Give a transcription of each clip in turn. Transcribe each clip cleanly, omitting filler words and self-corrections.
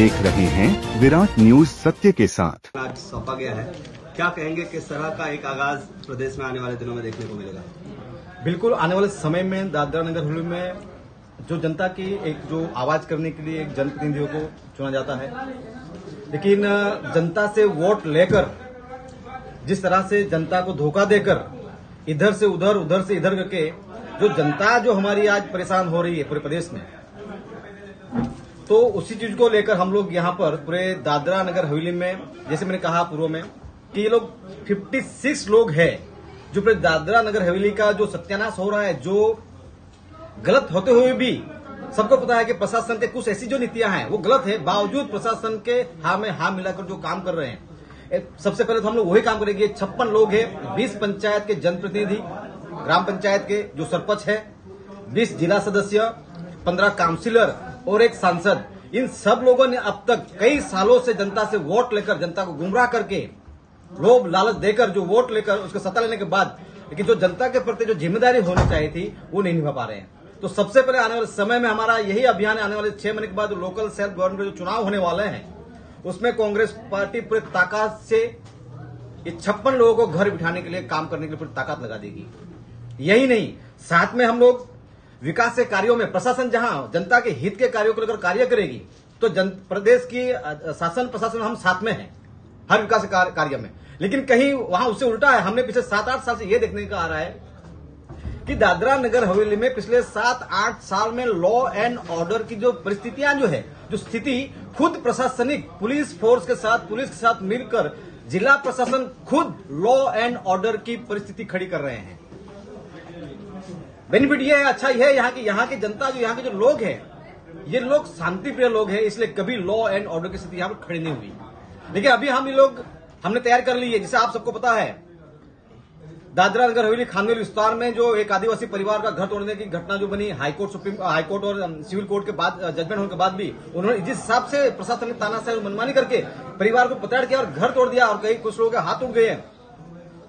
देख रहे हैं विराट न्यूज सत्य के साथ। आज सौंपा गया है, क्या कहेंगे किस तरह का एक आगाज प्रदेश में आने वाले दिनों में देखने को मिलेगा? बिल्कुल, आने वाले समय में दादरा नगर हवेली में जो जनता की एक जो आवाज करने के लिए एक जनप्रतिनिधियों को चुना जाता है, लेकिन जनता से वोट लेकर जिस तरह से जनता को धोखा देकर इधर से उधर उधर से इधर करके जो जनता जो हमारी आज परेशान हो रही है पूरे प्रदेश में, तो उसी चीज को लेकर हम लोग यहाँ पर पूरे दादरा नगर हवेली में, जैसे मैंने कहा पूर्व में कि ये लोग 56 लोग हैं जो पूरे दादरा नगर हवेली का जो सत्यानाश हो रहा है, जो गलत होते हुए भी सबको पता है कि प्रशासन के कुछ ऐसी जो नीतियां हैं वो गलत है, बावजूद प्रशासन के हाँ में हाँ मिलाकर जो काम कर रहे हैं। सबसे पहले तो हम लोग वही काम करेंगे। 56 लोग हैं, 20 पंचायत के जनप्रतिनिधि, ग्राम पंचायत के जो सरपंच है, 20 जिला सदस्य, 15 काउंसिलर और एक सांसद। इन सब लोगों ने अब तक कई सालों से जनता से वोट लेकर, जनता को गुमराह करके, लोभ लालच देकर जो वोट लेकर उसको सत्ता लेने के बाद, लेकिन जो जनता के प्रति जो जिम्मेदारी होनी चाहिए थी वो नहीं निभा पा रहे हैं। तो सबसे पहले आने वाले समय में हमारा यही अभियान है, आने वाले 6 महीने के बाद लोकल सेल्फ गवर्नमेंट जो चुनाव होने वाले हैं उसमें कांग्रेस पार्टी पूरी ताकत से ये 56 लोगों को घर बिठाने के लिए काम करने के लिए पूरी ताकत लगा देगी। यही नहीं, साथ में हम लोग विकास के कार्यों में, प्रशासन जहां जनता के हित के कार्यों को लेकर कार्य करेगी, तो प्रदेश की शासन प्रशासन हम साथ में हैं हर विकास कार्य में। लेकिन कहीं वहां उससे उल्टा है। हमने पिछले 7-8 साल से ये देखने का आ रहा है कि दादरा नगर हवेली में पिछले 7-8 साल में लॉ एंड ऑर्डर की जो परिस्थितियां जो है, जो स्थिति, खुद प्रशासनिक पुलिस फोर्स के साथ, पुलिस के साथ मिलकर जिला प्रशासन खुद लॉ एंड ऑर्डर की परिस्थिति खड़ी कर रहे हैं। बेनिफिट ये है, अच्छा ये है यहाँ की जनता, जो यहाँ के जो लोग हैं, ये लोग शांति प्रिय लोग हैं, इसलिए कभी लॉ एंड ऑर्डर की स्थिति यहाँ पर खड़ी नहीं हुई। लेकिन अभी हम ये लोग हमने तैयार कर ली है, जिसे आप सबको पता है, दादरा नगर हवेली खानवेल विस्तार में जो एक आदिवासी परिवार का घर तोड़ने की घटना जो बनी, हाईकोर्ट और सिविल कोर्ट के बाद जजमेंट होने के बाद भी उन्होंने जिस हिसाब से प्रशासन ने तानाशाही मनमानी करके परिवार को पकड़ किया और घर तोड़ दिया और कई कुछ लोगों के हाथ उठ गए हैं।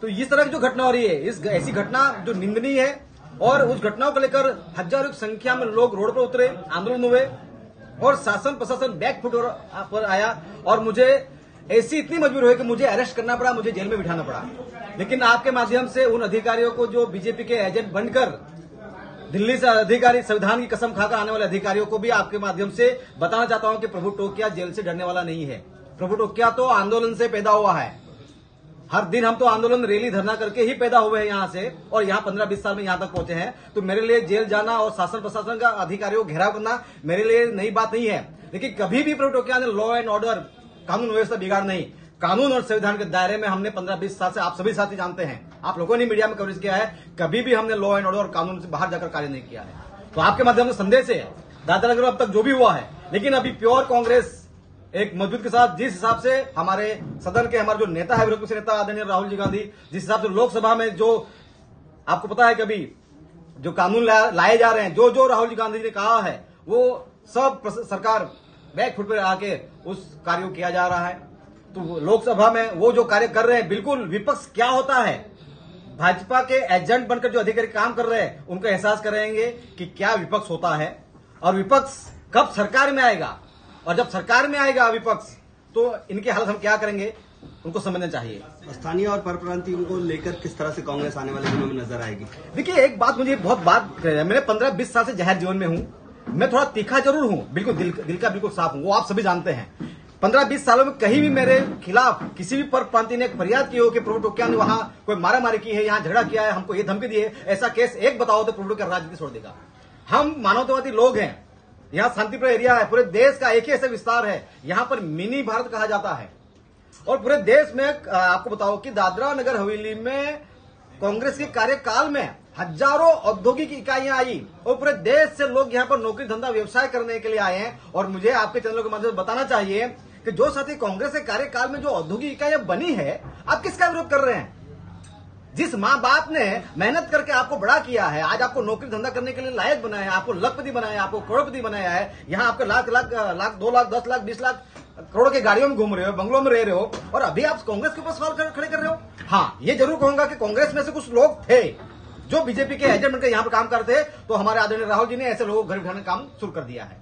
तो इस तरह की जो घटना हो रही है, ऐसी घटना जो निंदनीय है, और उस घटनाओं को लेकर हजारों की संख्या में लोग रोड पर उतरे, आंदोलन हुए और शासन प्रशासन बैकफुट पर आया और मुझे ऐसी इतनी मजबूरी हुई कि मुझे अरेस्ट करना पड़ा, मुझे जेल में बिठाना पड़ा। लेकिन आपके माध्यम से उन अधिकारियों को जो बीजेपी के एजेंट बनकर दिल्ली से अधिकारी, संविधान की कसम खाकर आने वाले अधिकारियों को भी आपके माध्यम से बताना चाहता हूं कि प्रभु टोकिया जेल से डरने वाला नहीं है। प्रभु टोकिया तो आंदोलन से पैदा हुआ है। हर दिन हम तो आंदोलन, रैली, धरना करके ही पैदा हुए हैं यहाँ से, और यहाँ 15-20 साल में यहाँ तक पहुंचे हैं। तो मेरे लिए जेल जाना और शासन प्रशासन का अधिकारियों को घेराव करना मेरे लिए नई बात नहीं है। लेकिन कभी भी प्रभु टोकिया ने लॉ एंड ऑर्डर, कानून व्यवस्था बिगाड़ नहीं। कानून और संविधान के दायरे में हमने 15-20 साल से, आप सभी साथी जानते हैं, आप लोगों ने मीडिया में कवरेज किया है, कभी भी हमने लॉ एंड ऑर्डर और कानून से बाहर जाकर कार्य नहीं किया है। तो आपके माध्यम से संदेश है, दादरा नगर अब तक जो भी हुआ है, लेकिन अभी प्योर कांग्रेस एक मजबूत के साथ, जिस हिसाब से हमारे सदन के हमारे जो नेता है, विरोध पक्ष नेता आदरणीय राहुल जी गांधी, जिस हिसाब से लोकसभा में जो आपको पता है कभी जो कानून लाए जा रहे हैं, जो राहुल जी गांधी ने कहा है, वो सब सरकार बैकफुट पर आके उस कार्य को किया जा रहा है। तो लोकसभा में वो जो कार्य कर रहे हैं, बिल्कुल विपक्ष क्या होता है, भाजपा के एजेंट बनकर जो अधिकारी काम कर रहे हैं, उनको एहसास करेंगे कि क्या विपक्ष होता है और विपक्ष कब सरकार में आएगा, और जब सरकार में आएगा विपक्ष तो इनकी हालत हम क्या करेंगे, उनको समझना चाहिए। स्थानीय और परप्रांतीयों को लेकर किस तरह से कांग्रेस आने वाले दिनों में नजर आएगी? देखिए, एक बात मुझे बहुत बात, मैंने 15-20 साल से जाहिर जीवन में हूं, मैं थोड़ा तीखा जरूर हूं, बिल्कुल दिल का बिल्कुल साफ हूं, वो आप सभी जानते हैं। 15-20 सालों में कहीं भी मेरे खिलाफ किसी भी परप्रांतीय ने एक फरियाद की हो कि प्रभु टोकिया ने वहां कोई मारामारी की है, यहाँ झगड़ा किया है, हमको ये धमकी दी है, ऐसा केस एक बताओ तो प्रभु टोकिया राजनीति छोड़ देगा। हम मानवतावादी लोग हैं, यहाँ शांतिप्रिय एरिया है, पूरे देश का एक ही ऐसा विस्तार है, यहाँ पर मिनी भारत कहा जाता है। और पूरे देश में आपको बताओ कि दादरा नगर हवेली में कांग्रेस के कार्यकाल में हजारों औद्योगिक इकाइयां आई और पूरे देश से लोग यहाँ पर नौकरी, धंधा, व्यवसाय करने के लिए आए हैं। और मुझे आपके चैनलों के माध्यम से बताना चाहिए कि जो साथी कांग्रेस के कार्यकाल में जो औद्योगिक इकाइयां बनी है, आप किसका विरोध कर रहे हैं? जिस माँ बाप ने मेहनत करके आपको बड़ा किया है, आज आपको नौकरी धंधा करने के लिए लायक बनाया है, आपको लखपति बनाया है, आपको करोड़पति बनाया है, यहाँ आपके लाख 2 लाख 10 लाख 20 लाख करोड़ के गाड़ियों में घूम रहे हो, बंगलों में रह रहे हो, और अभी आप कांग्रेस के ऊपर सवाल खड़े कर रहे हो। हाँ, ये जरूर कहूंगा कि कांग्रेस में से कुछ लोग थे जो बीजेपी के एजेंट बनकर यहाँ पर काम करते, तो हमारे आदरणीय राहुल जी ने ऐसे लोगों को घर बिठाने का काम शुरू कर दिया है।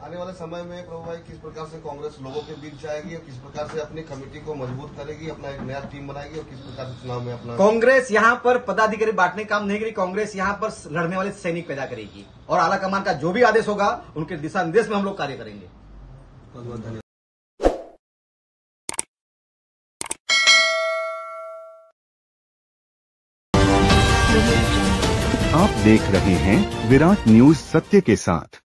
आने वाले समय में प्रभु भाई किस प्रकार से कांग्रेस लोगों के बीच जाएगी और किस प्रकार से अपनी कमेटी को मजबूत करेगी, अपना एक नया टीम बनाएगी और किस प्रकार से चुनाव में अपना कांग्रेस यहाँ पर पदाधिकारी बांटने काम नहीं करेगी। कांग्रेस यहाँ पर लड़ने वाले सैनिक पैदा करेगी और आला कमान का जो भी आदेश होगा उनके दिशा निर्देश में हम लोग कार्य करेंगे। बहुत बहुत धन्यवाद। आप देख रहे हैं विराट न्यूज सत्य के साथ।